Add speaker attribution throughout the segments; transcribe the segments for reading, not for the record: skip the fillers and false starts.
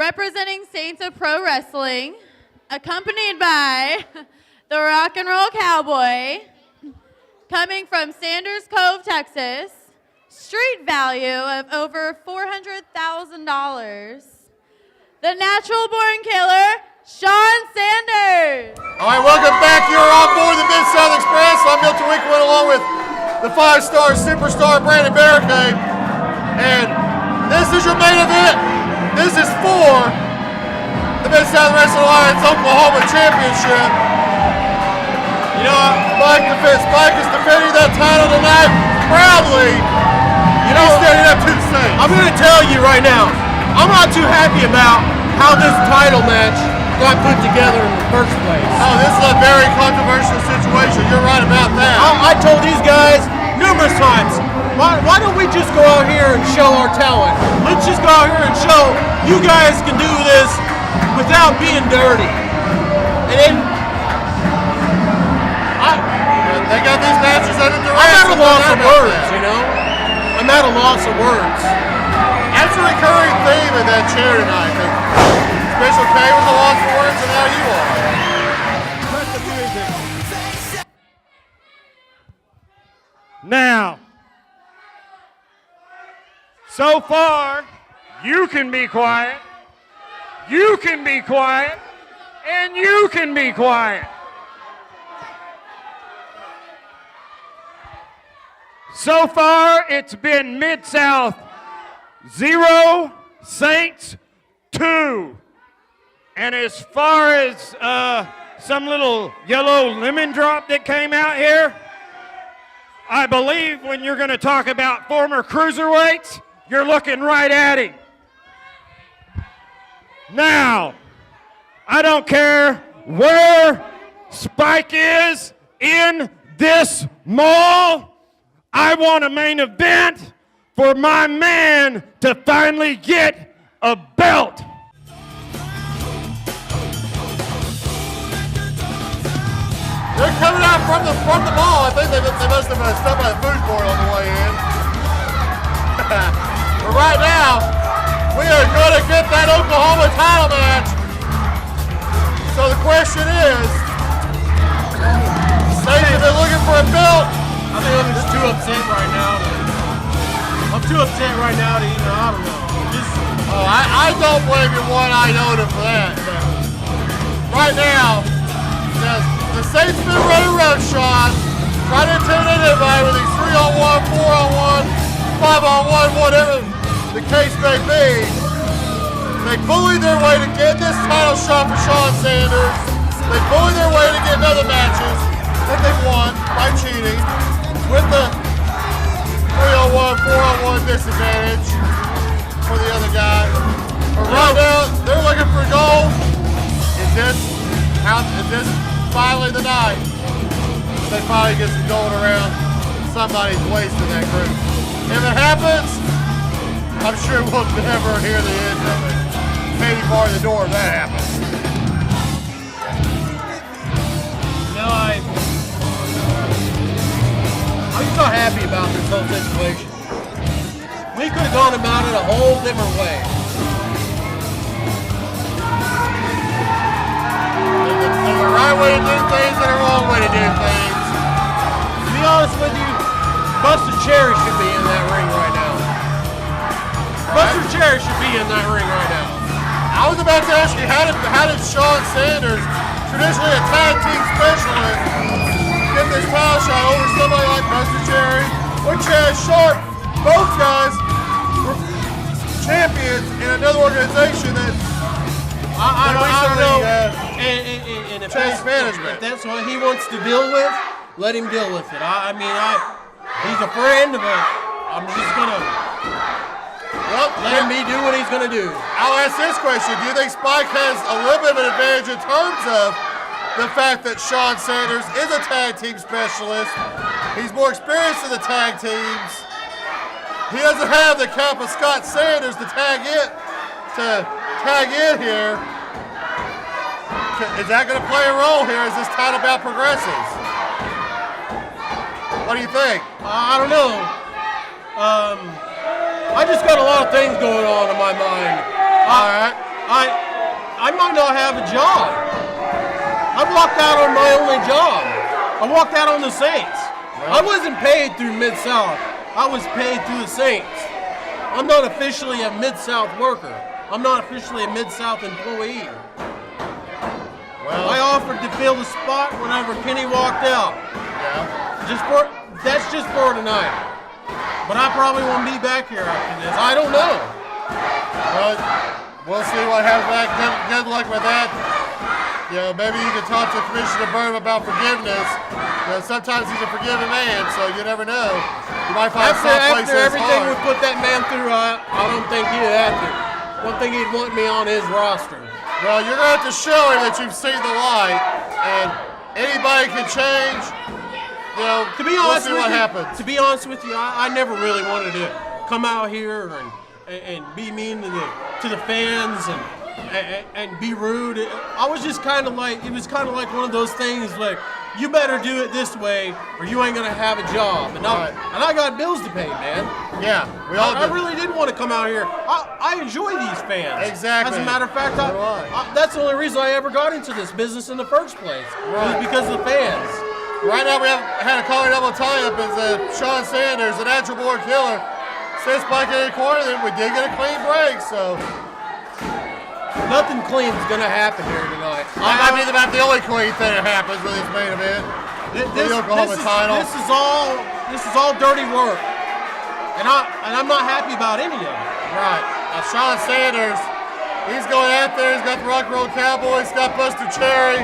Speaker 1: representing Saints of Pro Wrestling, accompanied by the Rock and Roll Cowboy, coming from Sanders Cove, Texas, street value of over $400,000, the Natural Born Killer, Sean Sanders.
Speaker 2: All right, welcome back. You're on board the MidSouth Express. I'm Milton Winkleman along with the 5-star superstar Brandon Barricade. And this is your main event. This is for the MidSouth Wrestling Alliance Oklahoma Championship. You know, Spike is defending that title tonight proudly. You know, standing up to the Saints.
Speaker 3: I'm going to tell you right now, I'm not too happy about how this title match got put together in the first place.
Speaker 2: Oh, this is a very controversial situation. You're right about that.
Speaker 3: I told these guys numerous times, why don't we just go out here and show our talent? Let's just go out here and show you guys can do this without being dirty. And then
Speaker 2: they got these matches under duress.
Speaker 3: I'm at a loss of words, you know? I'm at a loss of words.
Speaker 2: That's a recurring theme in that chair tonight. Special K was a loss of words, and now you are. Cut the music.
Speaker 4: Now, so far, you can be quiet, you can be quiet, and you can be quiet. So far, it's been Mid-South 0, Saints 2. And as far as some little yellow lemon drop that came out here, I believe when you're going to talk about former cruiserweights, you're looking right at him. Now, I don't care where Spike is in this mall. I want a main event for my man to finally get a belt.
Speaker 2: They're coming out from the mall. I think they must have stopped by the food court on the way in. But right now, we are going to get that Oklahoma title match. So the question is, Saints have been looking for a belt.
Speaker 3: I think I'm just too upset right now. I'm too upset right now to even, I don't know.
Speaker 2: I don't blame you one iota for that. But right now, the Saints have been running roughshod, trying to intimidate everybody with these 3-on-1, 4-on-1, 5-on-1, whatever the case may be. They bullied their way to get this title shot for Sean Sanders. They bullied their way to get other matches that they've won by cheating with the 3-on-1, 4-on-1 disadvantage for the other guy. But right now, they're looking for gold. Is this finally the night they finally get some gold around somebody's waist in that group? If it happens, I'm sure we'll never hear the end of it. Maybe bar the door if that happens.
Speaker 3: No, I'm so happy about this whole situation. We could have gone about it a whole different way.
Speaker 2: There's a right way to do things and a wrong way to do things.
Speaker 3: To be honest with you, Buster Cherry should be in that ring right now. Buster Cherry should be in that ring right now.
Speaker 2: I was about to ask you, how did Sean Sanders, traditionally a tag team specialist, get this title shot over somebody like Buster Cherry or Chad Sharp? Both guys were champions in another organization that
Speaker 3: I don't know. And if that's what he wants to deal with, let him deal with it. He's a friend, but I'm just gonna let him do what he's gonna do.
Speaker 2: I'll ask this question: do you think Spike has a little bit of an advantage in terms of the fact that Sean Sanders is a tag team specialist? He's more experienced in the tag teams. He doesn't have the cup of Scott Sanders to tag in here. Is that going to play a role here as this title bout progresses? What do you think?
Speaker 3: I don't know. I just got a lot of things going on in my mind.
Speaker 2: All right.
Speaker 3: I might not have a job. I walked out on my only job. I walked out on the Saints.
Speaker 2: Right.
Speaker 3: I wasn't paid through MidSouth. I was paid through the Saints. I'm not officially a MidSouth worker. I'm not officially a MidSouth employee.
Speaker 2: Well,
Speaker 3: I offered to fill the spot whenever Kenny walked out.
Speaker 2: yeah.
Speaker 3: That's just for tonight. But I probably won't be back here after this. I don't know.
Speaker 2: Well, we'll see what happens. Good luck with that. You know, maybe you can talk to Commissioner Byrne about forgiveness. You know, sometimes he's a forgiving man, so you never know. You might find someplace
Speaker 3: After
Speaker 2: that's
Speaker 3: everything
Speaker 2: hard.
Speaker 3: we put that man through, I don't think he'd have to. I don't think he'd want me on his roster.
Speaker 2: Well, you're going to have to show him that you've seen the light, and anybody can change. You know,
Speaker 3: To be honest
Speaker 2: we'll see
Speaker 3: with
Speaker 2: what
Speaker 3: you,
Speaker 2: happens.
Speaker 3: to be honest with you, I never really wanted to come out here and be mean to the fans and be rude. I was just kind of like, it was kind of like one of those things like, you better do it this way or you ain't gonna have a job. And I got bills to pay, man.
Speaker 2: Yeah, we all
Speaker 3: I
Speaker 2: do.
Speaker 3: really did want to come out here. I enjoy these fans.
Speaker 2: Exactly.
Speaker 3: As a matter of fact,
Speaker 2: So do I.
Speaker 3: that's the only reason I ever got into this business in the first place.
Speaker 2: Right.
Speaker 3: Was because of the fans.
Speaker 2: Right now we have had a color double tie-up as Sean Sanders, a natural born killer, sits back in the corner. Then we did get a clean break, so
Speaker 3: Nothing clean is gonna happen here tonight.
Speaker 2: that might be about the only clean thing that happens with this main event. The Oklahoma title.
Speaker 3: This is all dirty work, and I'm not happy about any of it.
Speaker 2: Right. Sean Sanders, he's going out there. He's got the Rock and Roll Cowboy. He's got Buster Cherry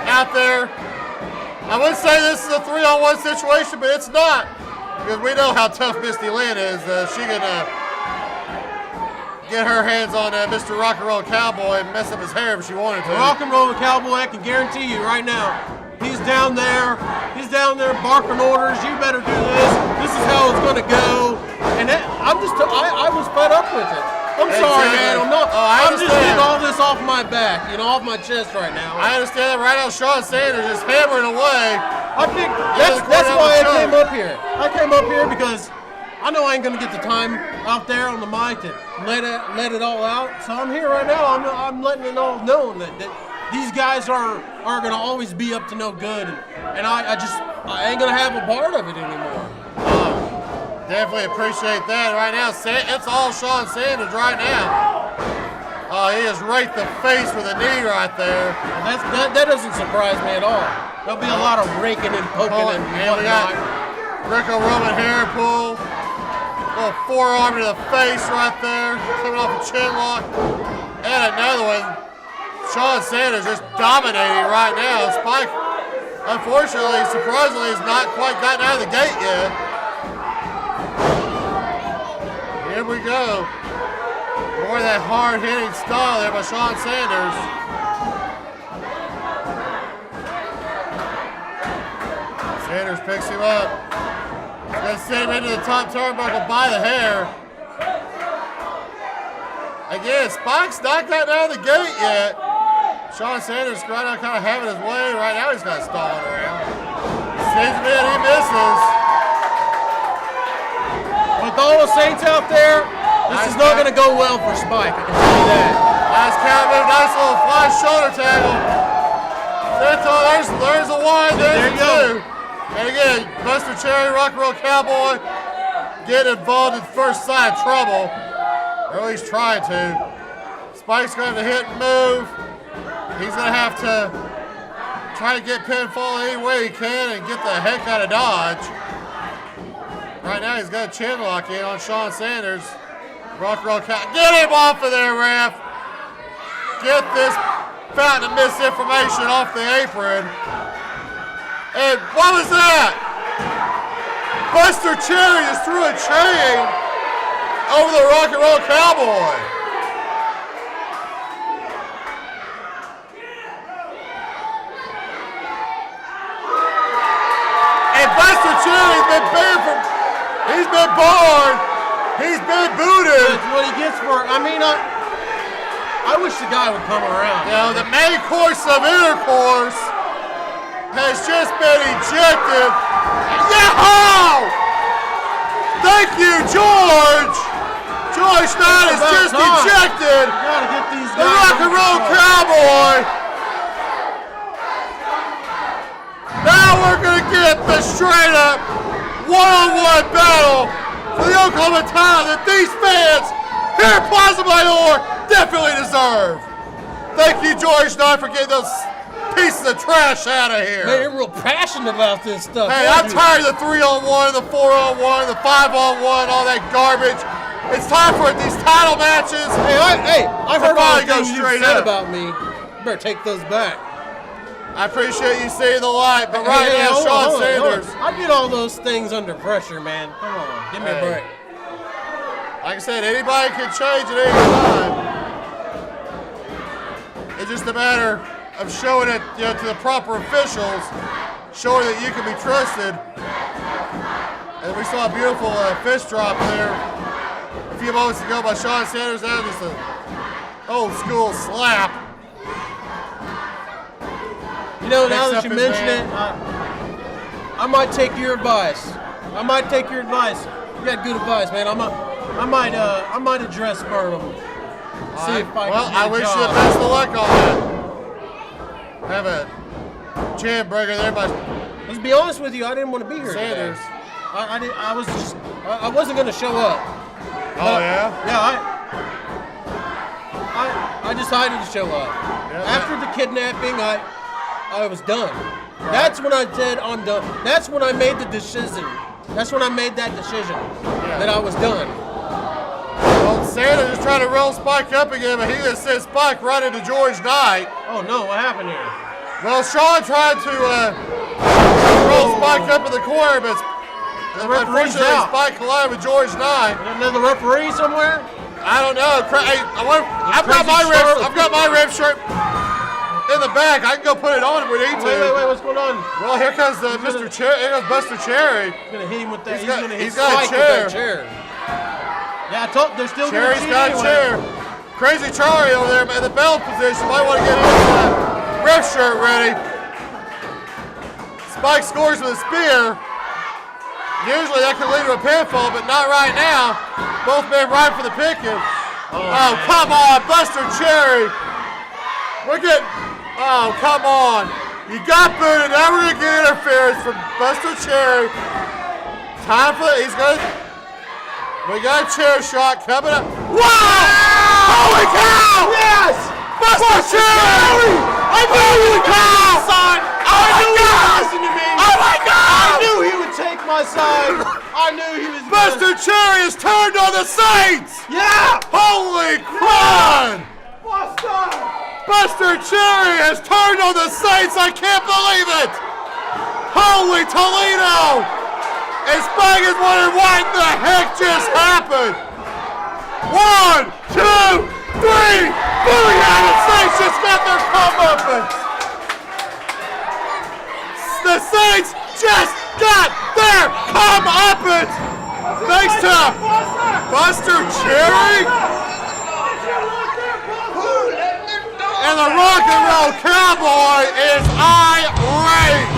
Speaker 2: out there. I would say this is a 3-on-1 situation, but it's not. Because we know how tough Misty Lynn is. She can get her hands on Mr. Rock and Roll Cowboy and mess up his hair if she wanted to.
Speaker 3: Rock and Roll Cowboy, I can guarantee you right now, he's down there barking orders. You better do this. This is how it's gonna go. And I was fed up with it. I'm sorry, man. I'm just getting all this off my back, off my chest right now.
Speaker 2: I understand that right now. Sean Sanders is hammering away.
Speaker 3: I think that's why I came up here. I came up here because I know I ain't gonna get the time out there on the mic to let it all out. So I'm here right now. I'm letting it all known that these guys are gonna always be up to no good, and I ain't gonna have a part of it anymore.
Speaker 2: Definitely appreciate that right now. It's all Sean Sanders right now. He is right the face with a knee right there.
Speaker 3: That doesn't surprise me at all. There'll be a lot of raking and poking and
Speaker 2: we got
Speaker 3: whatnot.
Speaker 2: Greco-Roman hair pull. Little forearm to the face right there. Coming off a chin lock. And another one. Sean Sanders just dominating right now. Spike, unfortunately, surprisingly, has not quite gotten out of the gate yet. Here we go. More of that hard-hitting style there by Sean Sanders. Sanders picks him up. He's going to send him into the top turnbuckle by the hair. Again, Spike's not gotten out of the gate yet. Sean Sanders right now kind of having his way. Right now he's kind of stalling around. Seems to be that he misses.
Speaker 3: With all the Saints out there, this is not going to go well for Spike. I can tell you that.
Speaker 2: Nice counter move, nice little fly shoulder tackle. There's a one, there's a two. And again, Buster Cherry, Rock and Roll Cowboy, getting involved in the first sign of trouble. Or at least trying to. Spike's going to hit and move. He's going to have to try to get pinfall any way he can and get the heck out of Dodge. Right now he's got a chin lock in on Sean Sanders. Rock and Roll Cowboy. Get him off of there, ref. Get this fountain of misinformation off the apron. And what was that? Buster Cherry just threw a chain over the Rock and Roll Cowboy. And Buster Cherry's been banned from, he's been barred, he's been booted.
Speaker 3: That's what he gets for, I wish the guy would come around.
Speaker 2: You know, the main course of intercourse has just been ejected. Yahoo! Thank you, George! George Knight has just ejected
Speaker 3: Gotta get these
Speaker 2: the
Speaker 3: guys
Speaker 2: Rock and
Speaker 3: under
Speaker 2: Roll
Speaker 3: control.
Speaker 2: Cowboy. Now we're going to get the straight up one-on-one battle for the Oklahoma title that these fans here at Plaza Mayor definitely deserve. Thank you, George Knight, for getting those pieces of trash out of here.
Speaker 3: Man, you're real passionate about this stuff.
Speaker 2: Hey, I'm tired of the 3-on-1, the 4-on-1, the 5-on-1, all that garbage. It's time for these title matches.
Speaker 3: I've heard all the
Speaker 2: go
Speaker 3: things you
Speaker 2: straight
Speaker 3: said
Speaker 2: up.
Speaker 3: about me. You better take those back.
Speaker 2: I appreciate you seeing the light, but right now,
Speaker 3: hold
Speaker 2: Sean
Speaker 3: on.
Speaker 2: Sanders.
Speaker 3: I get all those things under pressure, man. Come on, give me a break.
Speaker 2: Like I said, anybody can change at any time. It's just a matter of showing it, to the proper officials, showing that you can be trusted. And we saw a beautiful fish drop there a few moments ago by Sean Sanders. That was just an old school slap.
Speaker 3: Now
Speaker 2: Next
Speaker 3: that
Speaker 2: up
Speaker 3: you
Speaker 2: is
Speaker 3: mention
Speaker 2: man.
Speaker 3: it, I might take your advice. I might take your advice. You got good advice, man. I might address Burnham. See if I can
Speaker 2: I
Speaker 3: get a
Speaker 2: wish you
Speaker 3: job.
Speaker 2: the best of luck on that. Have a jam breaker there by
Speaker 3: Let's be honest with you. I didn't want to be here
Speaker 2: Sanders.
Speaker 3: today. I wasn't going to show up.
Speaker 2: Oh, yeah?
Speaker 3: Yeah, I decided to show up.
Speaker 2: Yeah,
Speaker 3: After the kidnapping, I was done. Right. That's when I said I'm done. That's when I made the decision. That's when I made that decision that I was done.
Speaker 2: Well, Sanders is trying to roll Spike up again, but he just sent Spike right into George Knight.
Speaker 3: Oh no, what happened here?
Speaker 2: Well, Sean tried to roll Spike up in the corner, but
Speaker 3: referee's
Speaker 2: unfortunately
Speaker 3: out.
Speaker 2: Spike collided with George Knight.
Speaker 3: Another referee somewhere?
Speaker 2: I don't know. I've got my ref shirt in the back. I can go put it on if we need to.
Speaker 3: Wait, what's going on?
Speaker 2: Well, here comes Mr. Cherry. Here comes Buster Cherry.
Speaker 3: He's gonna hit him with that.
Speaker 2: He's
Speaker 3: He's gonna hit
Speaker 2: got a
Speaker 3: Spike with that chair. Yeah, I told they're still
Speaker 2: Cherry's
Speaker 3: gonna cheat
Speaker 2: got a
Speaker 3: anyway.
Speaker 2: chair. Crazy Charlie over there in the bell position. Might want to get his ref shirt ready. Spike scores with a spear. Usually that could lead to a pinfall, but not right now. Both men right for the picking. Oh, come on, Buster Cherry. We're getting, oh, come on. You got booted, now we're gonna get interference from Buster Cherry. Time for, we got a chair shot coming up. Wow! Holy cow! Yes! Buster Cherry! I knew you would take my side! Oh my God!
Speaker 3: Listen to me!
Speaker 2: Oh my God!
Speaker 3: I knew he would take my side! I knew he was
Speaker 2: Buster Cherry has turned on the Saints!
Speaker 3: Yeah!
Speaker 2: Holy crud!
Speaker 3: Buster!
Speaker 2: Buster Cherry has turned on the Saints! I can't believe it! Holy Toledo! And Spike is wondering what the heck just happened! 1, 2, 3! The United States just got their comeuppance! The Saints just got their comeuppance! Thanks to Buster Cherry! And the Rock and Roll Cowboy is irate!